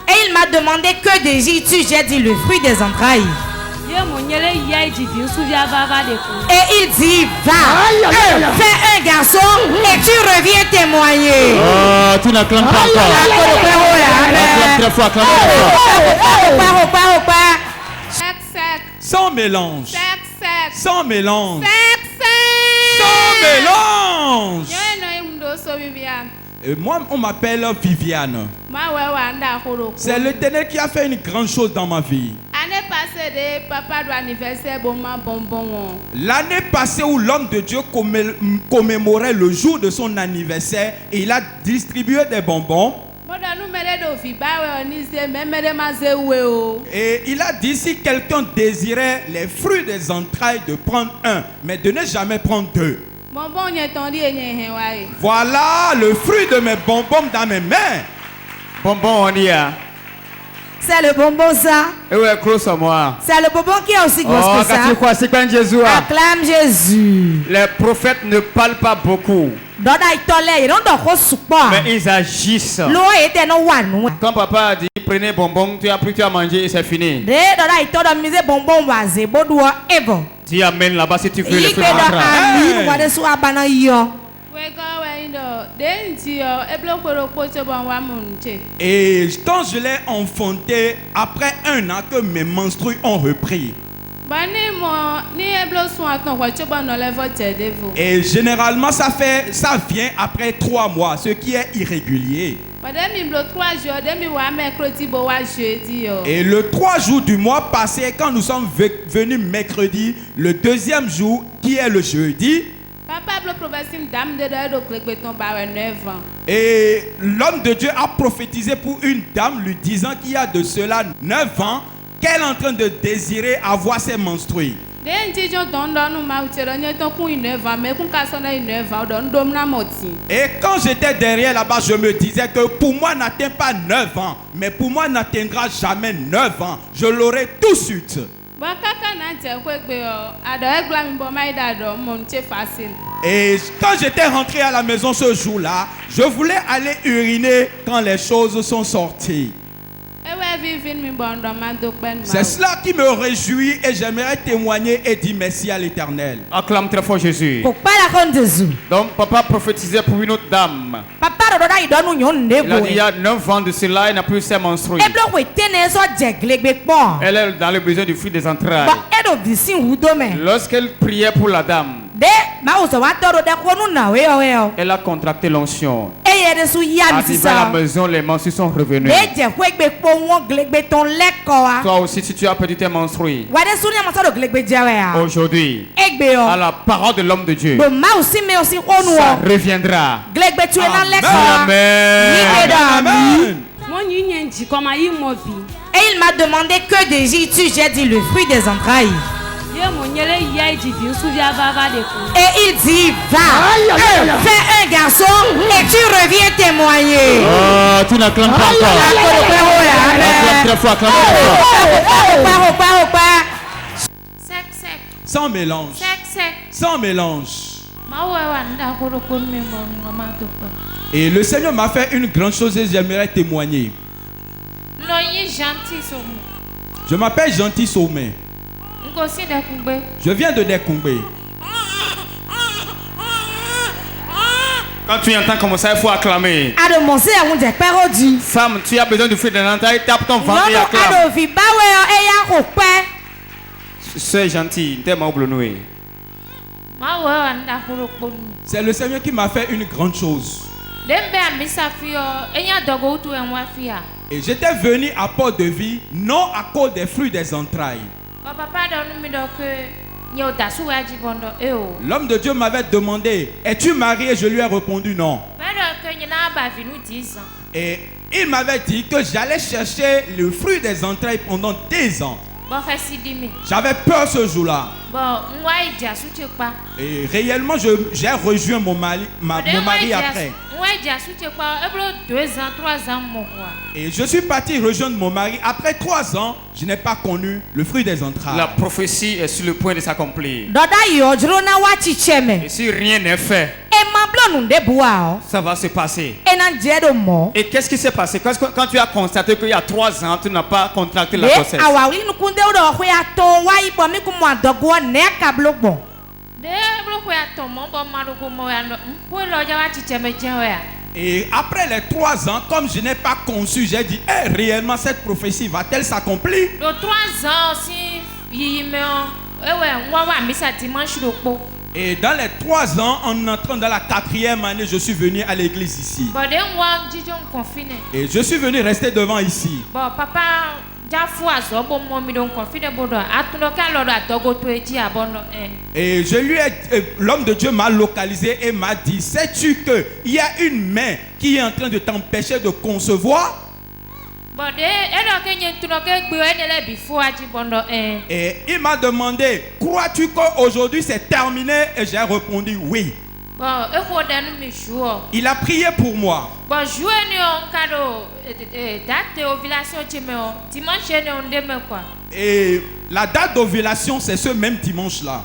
Et il m'a demandé que désires-tu? J'ai dit le fruit des entrailles. Et il dit va, fais un garçon et tu reviens témoigner. Oh, tu n'acclames pas encore. Acclame très fort, acclame très fort. Sans mélange. Sans mélange. Sans mélange. Et moi, on m'appelle Viviane. C'est l'Éternel qui a fait une grande chose dans ma vie. L'année passée où l'homme de Dieu commémorait le jour de son anniversaire, et il a distribué des bonbons. Et il a dit si quelqu'un désirait les fruits des entrailles de prendre un, mais de ne jamais prendre deux. Voilà le fruit de mes bonbons dans mes mains. Bonbon, on y a. C'est le bonbon ça. Et ouais, close à moi. C'est le bonbon qui est aussi gros que ça. Oh, quoi, c'est quand Jésus. Acclame Jésus. Les prophètes ne parlent pas beaucoup. Mais ils agissent. Quand papa a dit prenez bonbon, tu as pris, tu as mangé et c'est fini. Tu amènes là-bas si tu veux les fruits Et quand je l'ai enfanté, après un an que mes menstrues ont repris. Et généralement ça vient après 3 mois, ce qui est irrégulier. Et le 3 jours du mois passé, quand nous sommes venus mercredi, le deuxième jour qui est le jeudi, et l'homme de Dieu a prophétisé pour une dame lui disant qu'il y a de cela 9 ans qu'elle est en train de désirer avoir ses menstrues. Et quand j'étais derrière là-bas, je me disais que pour moi n'atteint pas 9 ans, mais pour moi n'atteindra jamais 9 ans. Je l'aurai tout de suite. Et quand j'étais rentré à la maison ce jour-là, je voulais aller uriner quand les choses sont sorties. C'est cela qui me réjouit et j'aimerais témoigner et dire merci à l'Éternel. Acclame très fort Jésus. Donc papa prophétisait pour une autre dame. Il a dit il y a 9 ans de cela, il n'a plus ses menstrues. Elle est dans le besoin du fruit des entrailles. Lorsqu'elle priait pour la dame, elle a contracté l'onction. Arrivé à la maison, les menstrues sont revenues. Toi aussi, si tu as perdu tes menstrues, aujourd'hui, à la parole de l'homme de Dieu, ça reviendra. Amen. Et il m'a demandé que désires-tu? J'ai dit le fruit des entrailles. Et il dit va, fais un garçon et tu reviens témoigner. Oh, tu n'acclames pas encore. Acclame très fort, acclame très fort. Sans mélange. Sans mélange. Et le Seigneur m'a fait une grande chose et j'aimerais témoigner. Je m'appelle Gentil Sommet. Je viens de Décombé. Quand tu entends comme ça, il faut acclamer. Femme, tu as besoin de fruit de l'entaille, tape ton ventre et acclame. C'est gentil, t'es ma oublié. C'est le Seigneur qui m'a fait une grande chose. Et j'étais venu à Port-de-Vie, non à cause des fruits des entrailles. L'homme de Dieu m'avait demandé, es-tu marié? Je lui ai répondu non. Et il m'avait dit que j'allais chercher le fruit des entrailles pendant 10 ans. J'avais peur ce jour-là. Et réellement, j'ai rejoint mon mari après. Et je suis parti rejoindre mon mari. Après 3 ans, je n'ai pas connu le fruit des entrailles. La prophétie est sur le point de s'accomplir. Et si rien n'est fait, ça va se passer. Et qu'est-ce qui s'est passé? Quand tu as constaté qu'il y a 3 ans, tu n'as pas contracté la grossesse. Et après les 3 ans, comme je n'ai pas conçu, j'ai dit, réellement cette prophétie va-t-elle s'accomplir? Et dans les 3 ans, en entrant dans la 4e année, je suis venu à l'église ici. Et je suis venu rester devant ici. Et l'homme de Dieu m'a localisé et m'a dit, sais-tu qu'il y a une main qui est en train de t'empêcher de concevoir? Et il m'a demandé, crois-tu qu'aujourd'hui c'est terminé? Et j'ai répondu oui. Il a prié pour moi. Et la date d'ovulation, c'est ce même dimanche-là.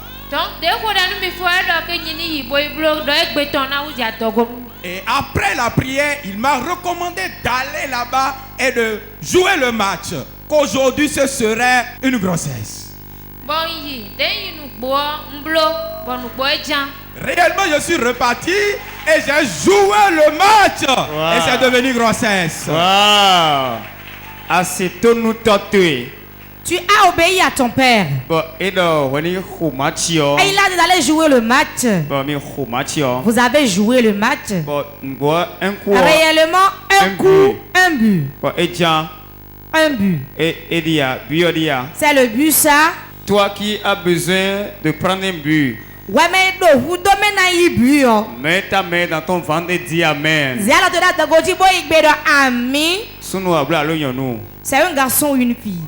Et après la prière, il m'a recommandé d'aller là-bas et de jouer le match. Qu'aujourd'hui, ce serait une grossesse. Réellement, je suis reparti et j'ai joué le match. Wow. Et c'est devenu grossesse. Wow. Tu as obéi à ton père. Et il a dit d'aller jouer le match. Vous avez joué le match. Réellement, un coup, un but. Un but. C'est le but ça. Toi qui as besoin de prendre un but, mets ta main dans ton ventre et dis Amen. C'est un garçon ou une fille?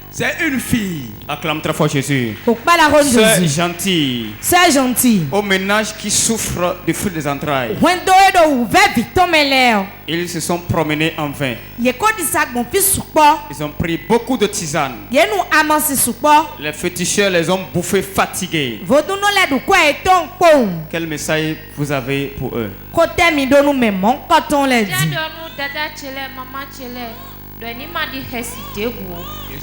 C'est une fille. Acclame très fort Jésus. Sois gentil. Sois gentil. Au ménage qui souffre du fruit des entrailles. Ils se sont promenés en vain. Ils ont pris beaucoup de tisanes. Les féticheurs les ont bouffés fatigués. Quel message vous avez pour eux?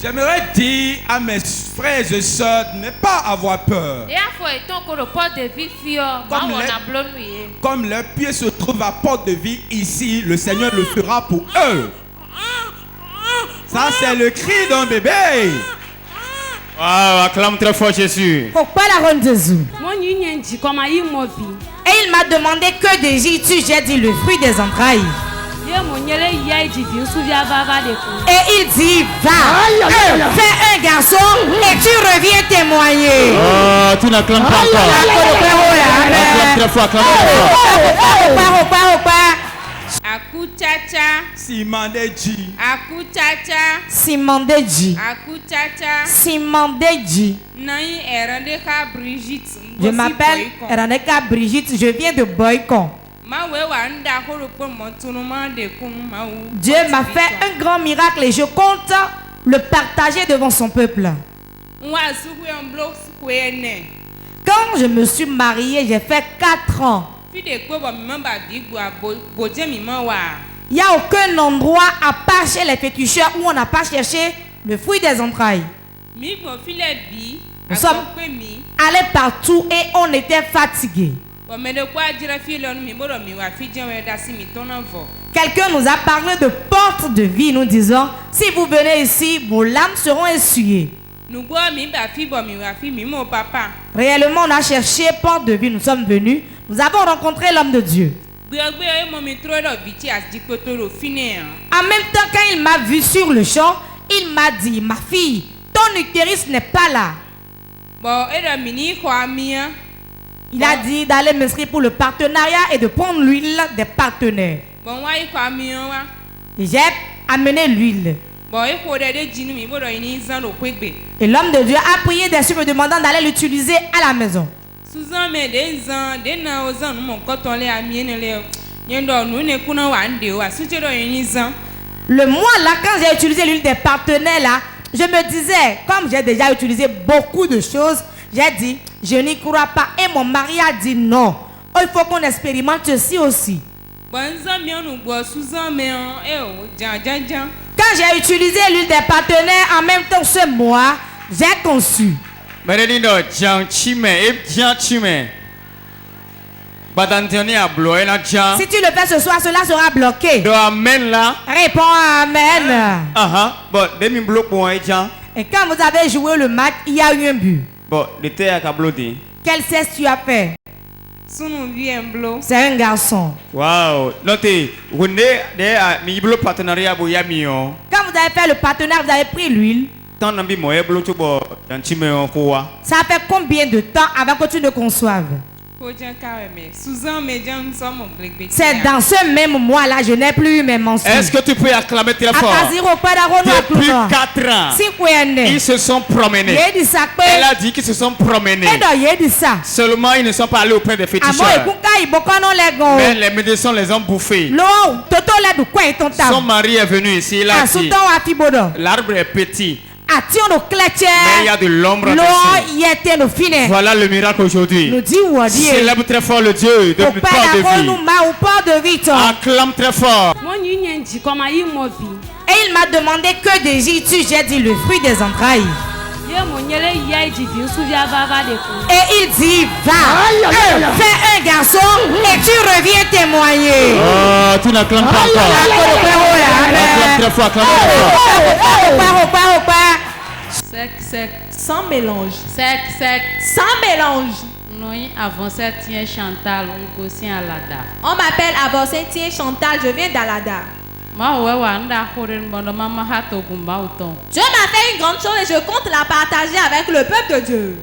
J'aimerais dire à mes frères et sœurs de ne pas avoir peur. Comme leurs pieds se trouvent à porte de vie ici, le Seigneur le fera pour eux. Ça, c'est le cri d'un bébé. Wow, acclame très fort Jésus. Et il m'a demandé que désires-tu? J'ai dit le fruit des entrailles. Et il dit, va, fais un garçon et tu reviens témoigner. Oh, tu n'acclames pas encore. Acclame très fort, acclame très fort. Akutacha. Simandeji. Akutacha. Simandeji. Akutacha. Simandeji. Je m'appelle Eraneka Brigitte, je viens de Boycon. Dieu m'a fait un grand miracle et je compte le partager devant son peuple. Quand je me suis mariée, j'ai fait 4 ans. Il n'y a aucun endroit à part chez les féticheurs où on n'a pas cherché le fruit des entrailles. Nous sommes allés partout et on était fatigués. Quelqu'un nous a parlé de porte de vie, nous disant, si vous venez ici, vos larmes seront essuyées. Réellement, on a cherché porte de vie, nous sommes venus, nous avons rencontré l'homme de Dieu. En même temps, quand il m'a vu sur le champ, il m'a dit, ma fille, ton utérus n'est pas là. Il a dit d'aller m'inscrire pour le partenariat et de prendre l'huile des partenaires. Et j'ai amené l'huile. Et l'homme de Dieu a prié des cieux me demandant d'aller l'utiliser à la maison. Le mois là, quand j'ai utilisé l'huile des partenaires là, je me disais, comme j'ai déjà utilisé beaucoup de choses, j'ai dit, je n'y crois pas. Et mon mari a dit non. Oh, il faut qu'on expérimente ceci aussi. Quand j'ai utilisé l'huile des partenaires en même temps ce mois, j'ai conçu. Si tu le fais ce soir, cela sera bloqué. Réponds amen. Et quand vous avez joué le match, il y a eu un but. Quel cesse tu as fait? C'est un garçon. Wow. Notez, quand vous avez fait le partenaire, vous avez pris l'huile. Ça fait combien de temps avant que tu ne conçoives? C'est dans ce même mois-là, je n'ai plus eu mes menstrues. Est-ce que tu peux acclamer très fort? Depuis 4 ans, ils se sont promenés. Elle a dit qu'ils se sont promenés. Seulement, ils ne sont pas allés auprès des féticheurs. Mais les médecins les ont bouffés. Son mari est venu ici. Il a dit, l'arbre est petit. Mais il y a de l'ombre dessus. Voilà le miracle aujourd'hui. Célèbre très fort le Dieu de port de vie. Acclame très fort. Et il m'a demandé que désires-tu? J'ai dit le fruit des entrailles. Et il dit va, fais un garçon et tu reviens témoigner. Oh, tu n'acclames pas encore. Acclame très fort, acclame très fort. Sec, sec. Sans mélange. Sec, sec. Sans mélange. On m'appelle Avancé Tien Chantal, je viens d'Alada. Dieu m'a fait une grande chose et je compte la partager avec le peuple de Dieu.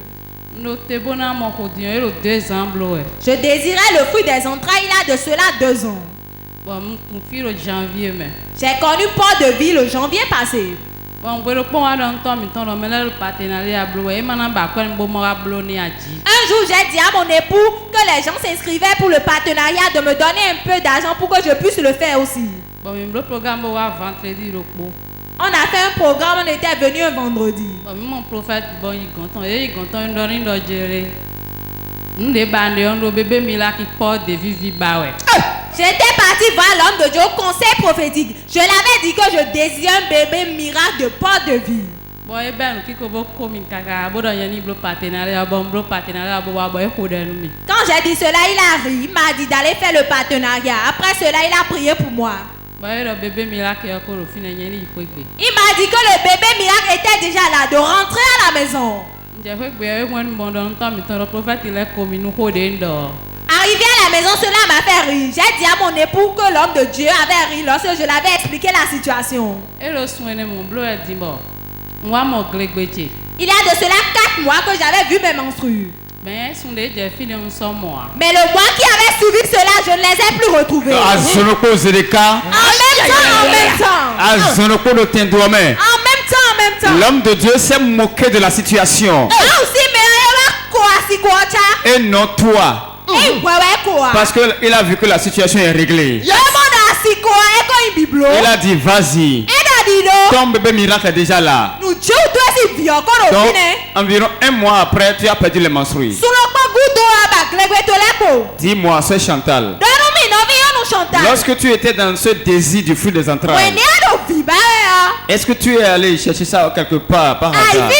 Je désirais le fruit des entrailles, il y a de cela 2 ans. J'ai connu port de vie le janvier passé. Un jour, j'ai dit à mon époux que les gens s'inscrivaient pour le partenariat de me donner un peu d'argent pour que je puisse le faire aussi. On a fait un programme, on était venu un vendredi. J'étais parti voir l'homme de Dieu au conseil prophétique. Je l'avais dit que je désire un bébé miracle de porte de vie. Quand j'ai dit cela, il a ri. Il m'a dit d'aller faire le partenariat. Après cela, il a prié pour moi. Il m'a dit que le bébé miracle était déjà là, de rentrer à la maison. Arrivé à la maison, cela m'a fait rire. J'ai dit à mon époux que l'homme de Dieu avait ri lorsque je l'avais expliqué la situation. Il y a de cela 4 mois que j'avais vu mes menstrues. Mais le mois qui avait suivi cela, je ne les ai plus retrouvés. En même temps. L'homme de Dieu s'est moqué de la situation. Et non toi. Parce qu'il a vu que la situation est réglée. Il a dit vas-y. Ton bébé miracle est déjà là. Donc environ 1 mois après, tu as perdu les menstrues. Dis-moi, c'est Chantal. Lorsque tu étais dans ce désir du fruit des entrailles, est-ce que tu es allé chercher ça quelque part par hasard?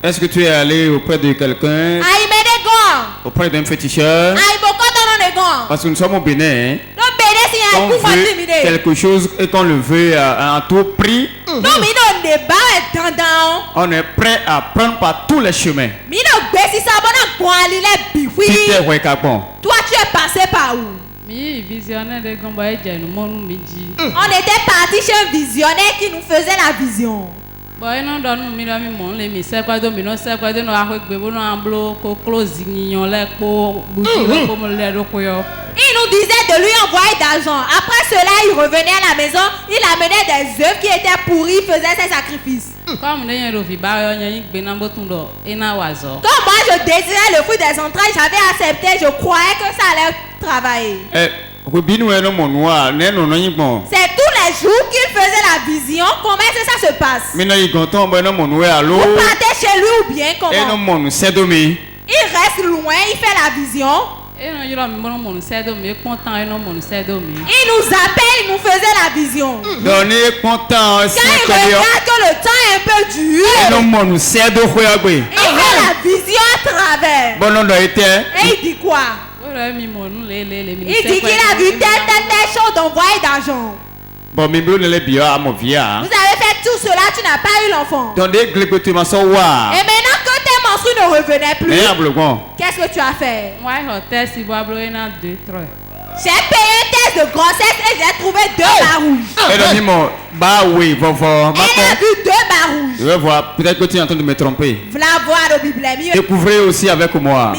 Est-ce que tu es allé auprès de quelqu'un? Auprès d'un féticheur? Parce que nous sommes au Bénin. On veut quelque chose et qu'on le veut à tout prix. On est prêt à prendre par tous les chemins. Toi, tu es passé par où? On était parti chez un visionnaire qui nous faisait la vision. nous disait de lui envoyer d'argent. Après cela, il revenait à la maison, il amenait des œufs qui étaient pourris, faisait ses sacrifices. Comme moi je désirais le fruit des entrailles, j'avais accepté, je croyais que ça allait travailler. C'est tous les jours qu'il faisait la vision. Comment est-ce que ça se passe? Vous partez chez lui ou bien comment? Il reste loin, il fait la vision. Il nous appelle, il nous faisait la vision. Quand il regarde que le temps est un peu dur, il fait la vision à travers. Et il dit quoi? Il dit qu'il a vu telle chose d'envoyer d'argent. Vous avez fait tout cela, tu n'as pas eu l'enfant. Et maintenant que tes menstrues ne revenaient plus, qu'est-ce que tu as fait? J'ai payé un test de grossesse et j'ai trouvé 2 barres rouges. Elle a vu 2 barres rouges. Je vais voir, peut-être que tu es en train de me tromper. Découvrez aussi avec moi.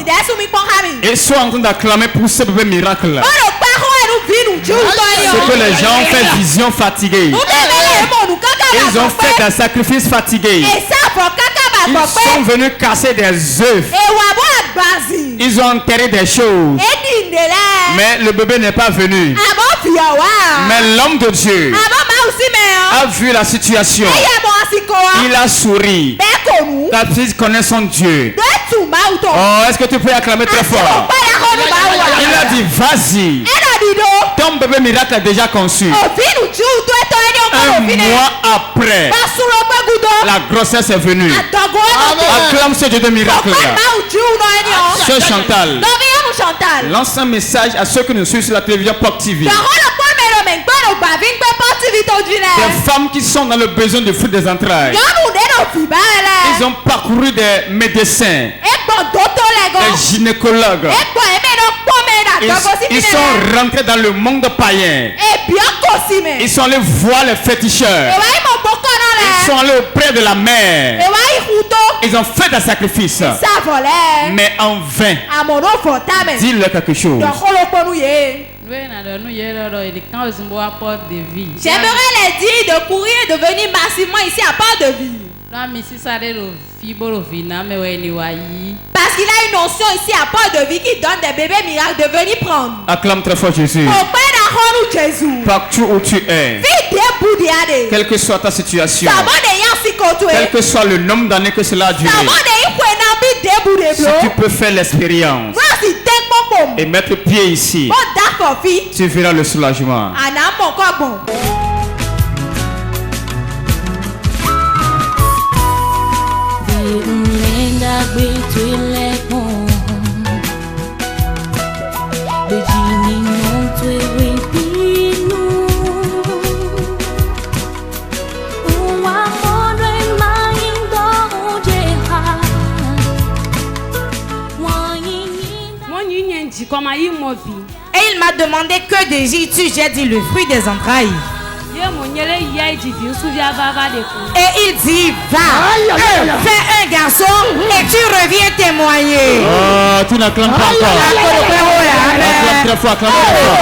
Et sois en train d'acclamer pour ce bébé miracle. Ce que les gens ont fait vision fatiguée. Ils ont fait des sacrifices fatigués. Ils sont venus casser des œufs. Ils ont enterré des choses. Mais le bébé n'est pas venu. Mais l'homme de Dieu a vu la situation. Il a souri. Ta fille connaît son Dieu. Oh, est-ce que tu peux acclamer très fort? Il a dit, vas-y. Ton bébé miracle est déjà conçu. Un mois après, la grossesse est venue. Acclame ce Dieu de miracle. Sœur Chantal, lance un message à ceux qui nous suivent sur la télévision Pop TV. Des femmes qui sont dans le besoin du fruit des entrailles. Ils ont parcouru des médecins, des gynécologues. Ils sont rentrés dans le monde païen. Ils sont allés voir les féticheurs. Ils sont allés auprès de la mer. Ils ont fait des sacrifices. Mais en vain. Dis-leur quelque chose. J'aimerais les dire de courir et de venir massivement ici à Port de Vie. Parce qu'il a une notion ici à Port de Vie qui donne des bébés miracles de venir prendre. Acclame très fort Jésus. Partout où tu es, quelle que soit ta situation, quel que soit le nombre d'années que cela a duré, si tu peux faire l'expérience et mettre pied ici, tu verras le soulagement. Et il m'a demandé que désires-tu? J'ai dit le fruit des entrailles. Et il dit, va, fais un garçon et tu reviens témoigner. Oh, tu n'acclames pas encore. Acclame très fort, acclame très fort.